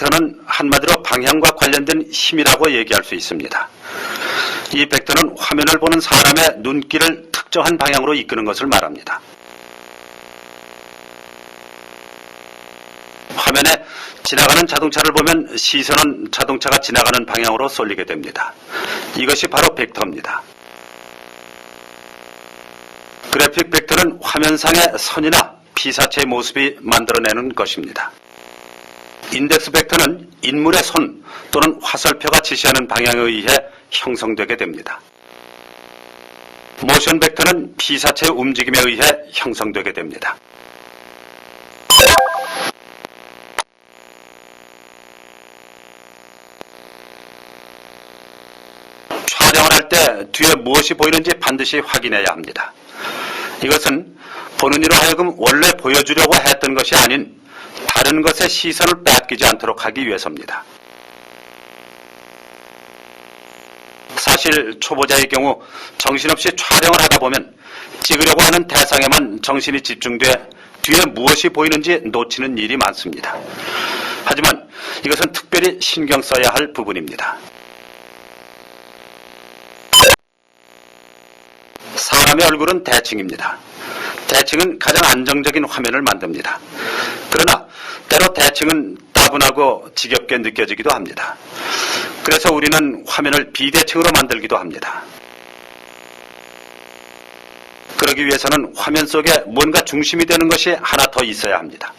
벡터는 한마디로 방향과 관련된 힘이라고 얘기할 수 있습니다. 이 벡터는 화면을 보는 사람의 눈길을 특정한 방향으로 이끄는 것을 말합니다. 화면에 지나가는 자동차를 보면 시선은 자동차가 지나가는 방향으로 쏠리게 됩니다. 이것이 바로 벡터입니다. 그래픽 벡터는 화면상의 선이나 피사체의 모습이 만들어내는 것입니다. 인덱스 벡터는 인물의 손 또는 화살표가 지시하는 방향에 의해 형성되게 됩니다. 모션 벡터는 피사체의 움직임에 의해 형성되게 됩니다. 촬영을 할 때 뒤에 무엇이 보이는지 반드시 확인해야 합니다. 이것은 보는 이로 하여금 원래 보여주려고 했던 것이 아닌 다른 것에 시선을 뺏기지 않도록 하기 위해서입니다. 사실 초보자의 경우 정신없이 촬영을 하다 보면 찍으려고 하는 대상에만 정신이 집중돼 뒤에 무엇이 보이는지 놓치는 일이 많습니다. 하지만 이것은 특별히 신경 써야 할 부분입니다. 사람의 얼굴은 대칭입니다. 대칭은 가장 안정적인 화면을 만듭니다. 그러나 때로 대칭은 따분하고 지겹게 느껴지기도 합니다. 그래서 우리는 화면을 비대칭으로 만들기도 합니다. 그러기 위해서는 화면 속에 뭔가 중심이 되는 것이 하나 더 있어야 합니다.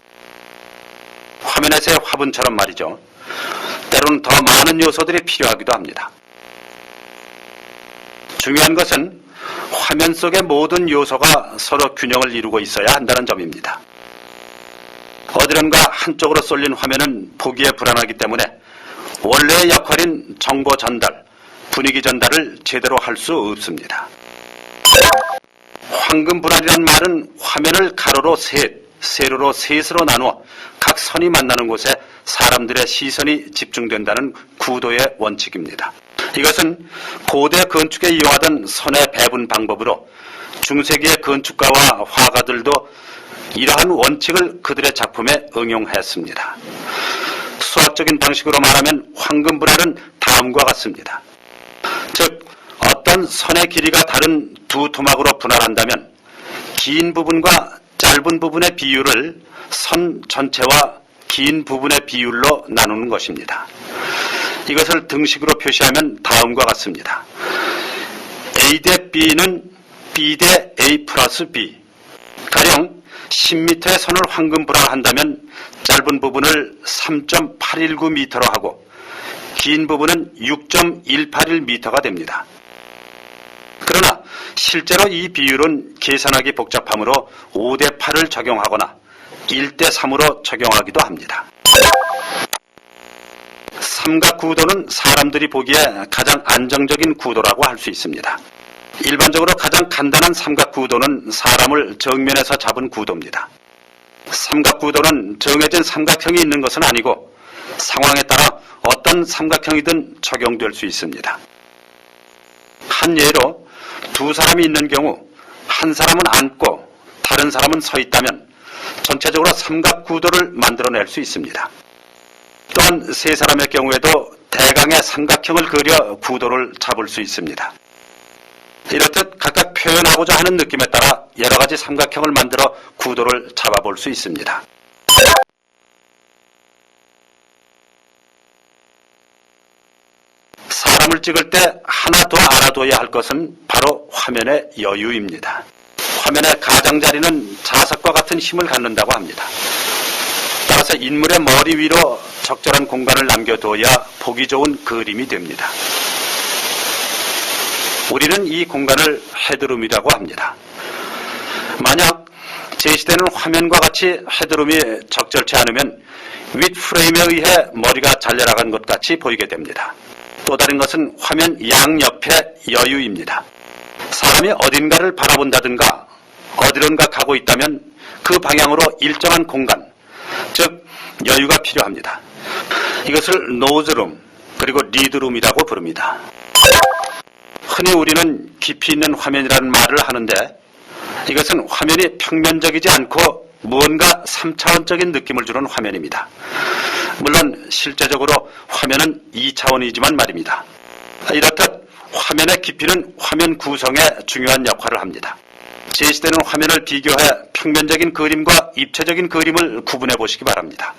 화면에서의 화분처럼 말이죠. 때로는 더 많은 요소들이 필요하기도 합니다. 중요한 것은 화면 속의 모든 요소가 서로 균형을 이루고 있어야 한다는 점입니다. 어디론가 한쪽으로 쏠린 화면은 보기에 불안하기 때문에 원래의 역할인 정보 전달, 분위기 전달을 제대로 할 수 없습니다. 황금 불알이란 말은 화면을 가로로 셋, 세로로 셋으로 나누어 각 선이 만나는 곳에 사람들의 시선이 집중된다는 구도의 원칙입니다. 이것은 고대 건축에 이용하던 선의 배분 방법으로 중세기의 건축가와 화가들도 이러한 원칙을 그들의 작품에 응용했습니다. 수학적인 방식으로 말하면 황금 분할은 다음과 같습니다. 즉, 어떤 선의 길이가 다른 두 토막으로 분할한다면 긴 부분과 짧은 부분의 비율을 선 전체와 긴 부분의 비율로 나누는 것입니다. 이것을 등식으로 표시하면 다음과 같습니다. A 대 B는 B 대 A 플러스 B. 가령 10m의 선을 황금 분할한다면 짧은 부분을 3.819m로 하고 긴 부분은 6.181m가 됩니다. 그러나 실제로 이 비율은 계산하기 복잡하므로 5대 8을 적용하거나 1대 3으로 적용하기도 합니다. 삼각구도는 사람들이 보기에 가장 안정적인 구도라고 할 수 있습니다. 일반적으로 가장 간단한 삼각구도는 사람을 정면에서 잡은 구도입니다. 삼각구도는 정해진 삼각형이 있는 것은 아니고 상황에 따라 어떤 삼각형이든 적용될 수 있습니다. 한 예로 두 사람이 있는 경우 한 사람은 앉고 다른 사람은 서 있다면 전체적으로 삼각구도를 만들어낼 수 있습니다. 또한 세 사람의 경우에도 대강의 삼각형을 그려 구도를 잡을 수 있습니다. 이렇듯 각각 표현하고자 하는 느낌에 따라 여러 가지 삼각형을 만들어 구도를 잡아볼 수 있습니다. 사람을 찍을 때 하나 더 알아둬야 할 것은 바로 화면의 여유입니다. 화면의 가장자리는 자석과 같은 힘을 갖는다고 합니다. 따라서 인물의 머리 위로 적절한 공간을 남겨둬야 보기 좋은 그림이 됩니다. 우리는 이 공간을 헤드룸이라고 합니다. 만약 제시되는 화면과 같이 헤드룸이 적절치 않으면 윗 프레임에 의해 머리가 잘려나간 것 같이 보이게 됩니다. 또 다른 것은 화면 양옆의 여유입니다. 사람이 어딘가를 바라본다든가 어디론가 가고 있다면 그 방향으로 일정한 공간, 즉 여유가 필요합니다. 이것을 노즈룸 그리고 리드룸이라고 부릅니다. 흔히 우리는 깊이 있는 화면이라는 말을 하는데 이것은 화면이 평면적이지 않고 무언가 3차원적인 느낌을 주는 화면입니다. 물론 실제적으로 화면은 2차원이지만 말입니다. 이렇듯 화면의 깊이는 화면 구성에 중요한 역할을 합니다. 제시되는 화면을 비교해 평면적인 그림과 입체적인 그림을 구분해 보시기 바랍니다.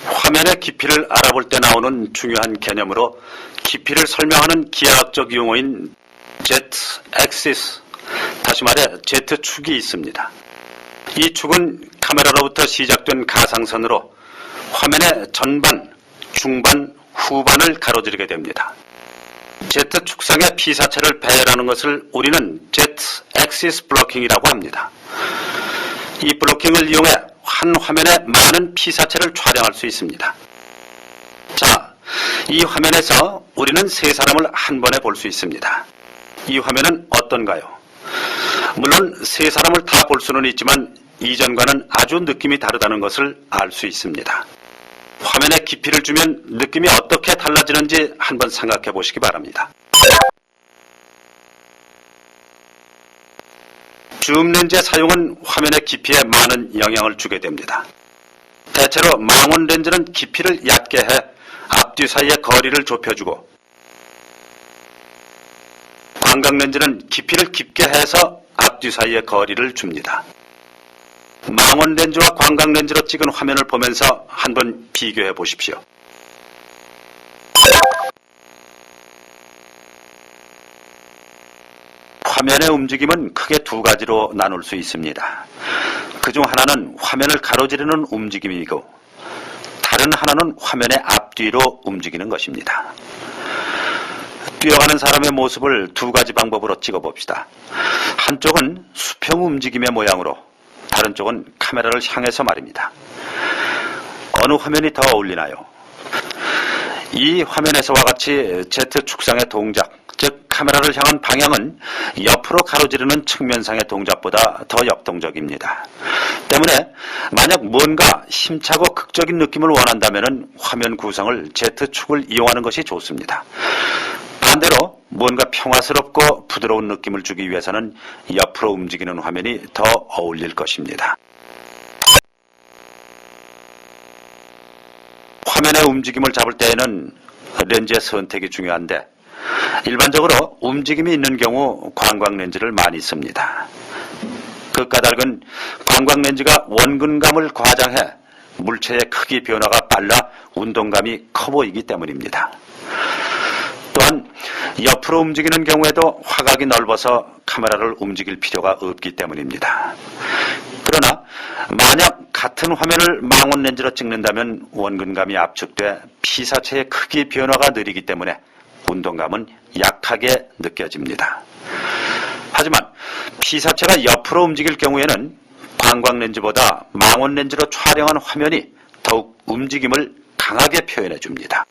화면의 깊이를 알아볼 때 나오는 중요한 개념으로 깊이를 설명하는 기하학적 용어인 Z-axis, 다시 말해 Z축이 있습니다. 이 축은 카메라로부터 시작된 가상선으로 화면의 전반, 중반, 후반을 가로지르게 됩니다. Z축상의 피사체를 배열하는 것을 우리는 Z-axis 블로킹이라고 합니다. 이 블로킹을 이용해 한 화면에 많은 피사체를 촬영할 수 있습니다. 자, 이 화면에서 우리는 세 사람을 한 번에 볼 수 있습니다. 이 화면은 어떤가요? 물론 세 사람을 다 볼 수는 있지만 이전과는 아주 느낌이 다르다는 것을 알 수 있습니다. 화면에 깊이를 주면 느낌이 어떻게 달라지는지 한번 생각해 보시기 바랍니다. 줌 렌즈의 사용은 화면의 깊이에 많은 영향을 주게 됩니다. 대체로 망원 렌즈는 깊이를 얕게 해 앞뒤 사이의 거리를 좁혀주고, 광각 렌즈는 깊이를 깊게 해서 앞뒤 사이의 거리를 줍니다. 망원 렌즈와 광각 렌즈로 찍은 화면을 보면서 한번 비교해 보십시오. 화면의 움직임은 크게 두 가지로 나눌 수 있습니다. 그중 하나는 화면을 가로지르는 움직임이고, 다른 하나는 화면의 앞뒤로 움직이는 것입니다. 뛰어가는 사람의 모습을 두 가지 방법으로 찍어봅시다. 한쪽은 수평 움직임의 모양으로, 다른 쪽은 카메라를 향해서 말입니다. 어느 화면이 더 어울리나요? 이 화면에서와 같이 Z축상의 동작, 즉 카메라를 향한 방향은 옆으로 가로지르는 측면상의 동작보다 더 역동적입니다. 때문에 만약 뭔가 힘차고 극적인 느낌을 원한다면 화면 구성을 Z축을 이용하는 것이 좋습니다. 반대로 뭔가 평화스럽고 부드러운 느낌을 주기 위해서는 옆으로 움직이는 화면이 더 어울릴 것입니다. 화면의 움직임을 잡을 때에는 렌즈의 선택이 중요한데, 일반적으로 움직임이 있는 경우 광각 렌즈를 많이 씁니다. 그 까닭은 광각 렌즈가 원근감을 과장해 물체의 크기 변화가 빨라 운동감이 커 보이기 때문입니다. 또한 옆으로 움직이는 경우에도 화각이 넓어서 카메라를 움직일 필요가 없기 때문입니다. 그러나 만약 같은 화면을 망원 렌즈로 찍는다면 원근감이 압축돼 피사체의 크기 변화가 느리기 때문에 운동감은 약하게 느껴집니다. 하지만 피사체가 옆으로 움직일 경우에는 광각 렌즈보다 망원 렌즈로 촬영한 화면이 더욱 움직임을 강하게 표현해 줍니다.